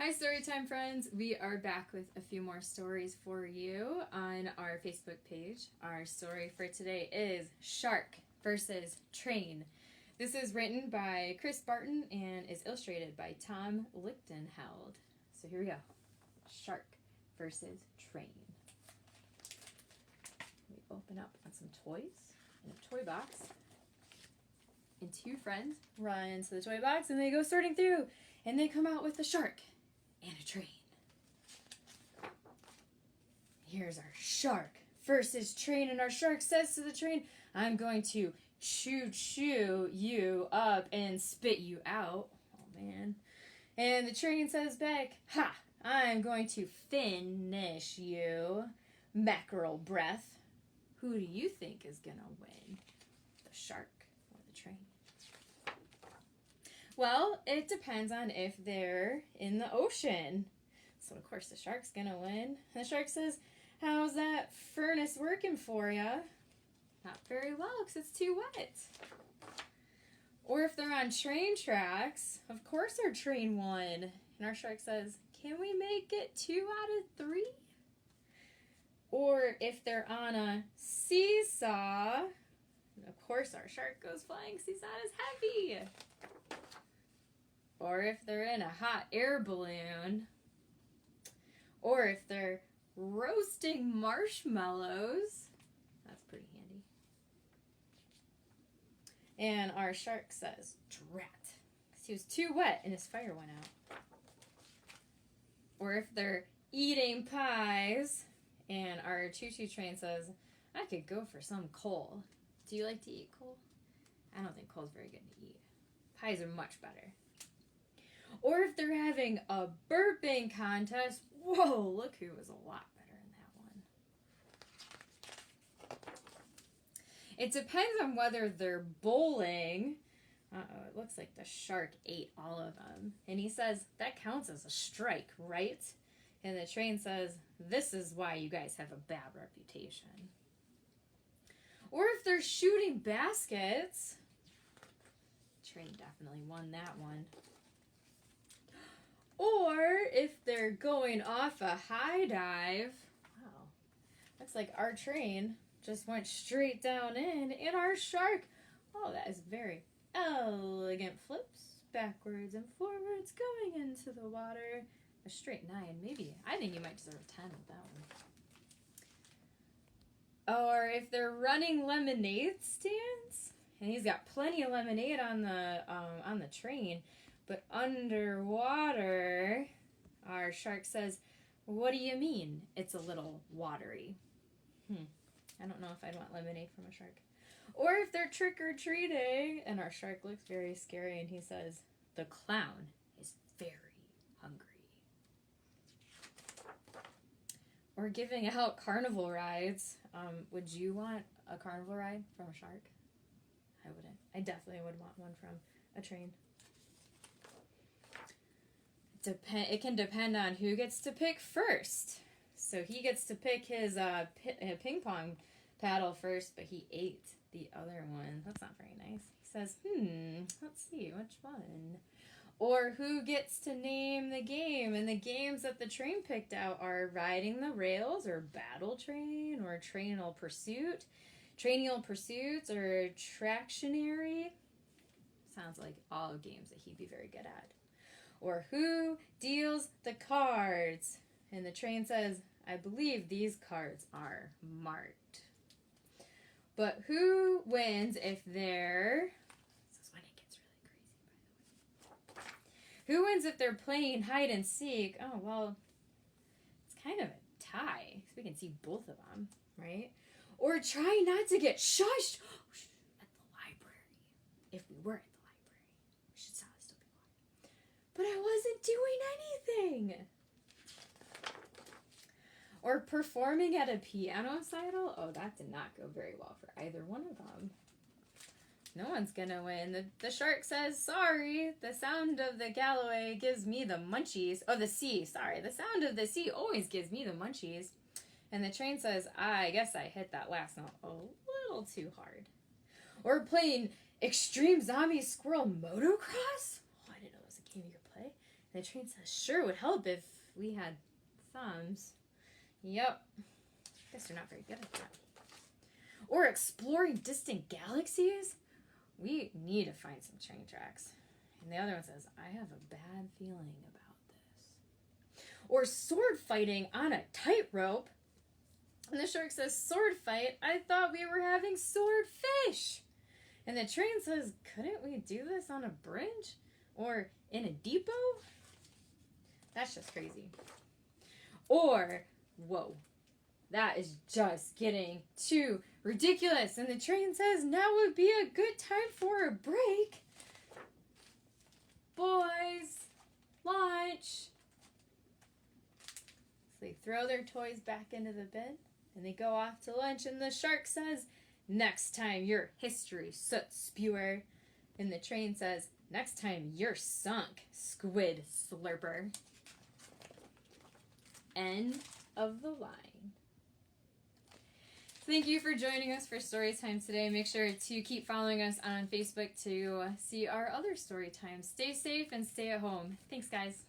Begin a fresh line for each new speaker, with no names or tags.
Hi Storytime friends! We are back with a few more stories for you on our Facebook page. Our story for today is Shark versus Train. This is written by Chris Barton and is illustrated by Tom Lichtenheld. So here we go. Shark versus Train. We open up on some toys in a toy box. And two friends run into the toy box and they go sorting through and they come out with a shark and a train. Here's our shark versus train, and our shark says to the train, I'm going to chew you up and spit you out. Oh man. And the train says back, ha, I'm going to finish you, mackerel breath. Who do you think is gonna win? The shark or the train? Well, it depends on if they're in the ocean. So, of course, the shark's gonna win. The shark says, how's that furnace working for ya? Not very well, because it's too wet. Or if they're on train tracks, of course our train won. And our shark says, can we make it 2 out of 3? Or if they're on a seesaw, of course our shark goes flying because he's not as heavy. Or if they're in a hot air balloon, or if they're roasting marshmallows, that's pretty handy. And our shark says, drat, because he was too wet and his fire went out. Or if they're eating pies, and our choo-choo train says, I could go for some coal. Do you like to eat coal? I don't think coal's very good to eat. Pies are much better. Or if they're having a burping contest, whoa, look who was a lot better in that one. It depends on whether they're bowling. Uh-oh, it looks like the shark ate all of them. And he says, that counts as a strike, right? And the train says, this is why you guys have a bad reputation. Or if they're shooting baskets, the train definitely won that one. Or if they're going off a high dive, wow, looks like our train just went straight down in, and our shark, oh, that is very elegant flips backwards and forwards going into the water. A straight 9, maybe. I think you might deserve 10 with that one. Or if they're running lemonade stands, and he's got plenty of lemonade on the train, but underwater, our shark says, what do you mean it's a little watery? I don't know if I'd want lemonade from a shark. Or if they're trick-or-treating, and our shark looks very scary, and he says, the clown is very hungry. Or giving out carnival rides. Would you want a carnival ride from a shark? I wouldn't. I definitely would want one from a train. It can depend on who gets to pick first. So he gets to pick his ping pong paddle first, but he ate the other one. That's not very nice. He says, let's see, which one? Or who gets to name the game? And the games that the train picked out are Riding the Rails, or Battle Train, or Trainial Pursuit. Trainial Pursuits, or Tractionary. Sounds like all games that he'd be very good at. Or who deals the cards? And the train says, I believe these cards are marked. But who wins if they're... This is when it gets really crazy, by the way. Who wins if they're playing hide and seek? Oh, well, it's kind of a tie, because we can see both of them, right? Or try not to get shushed at the library. If we were at the library, we should still be quiet. But I wasn't doing anything. Or performing at a piano recital. Oh, that did not go very well for either one of them. No one's gonna win. The shark says, sorry, the sound of the Galloway gives me the munchies. Oh, the sea, sorry. The sound of the sea always gives me the munchies. And the train says, I guess I hit that last note a little too hard. Or playing Extreme Zombie Squirrel Motocross. Oh, I didn't know it was a game you could play. And the train says, sure would help if we had thumbs. Yep. Guess you're not very good at that. Or exploring distant galaxies? We need to find some train tracks. And the other one says, I have a bad feeling about this. Or sword fighting on a tightrope. And the shark says, sword fight? I thought we were having swordfish. And the train says, couldn't we do this on a bridge? Or in a depot? That's just crazy. Or, whoa, that is just getting too ridiculous. And the train says, now would be a good time for a break. Boys, lunch. So they throw their toys back into the bin and they go off to lunch. And the shark says, next time you're history soot spewer. And the train says, next time you're sunk, squid slurper. End of the line. Thank you for joining us for story time today. Make sure to keep following us on Facebook to see our other story times. Stay safe and stay at home. Thanks, guys.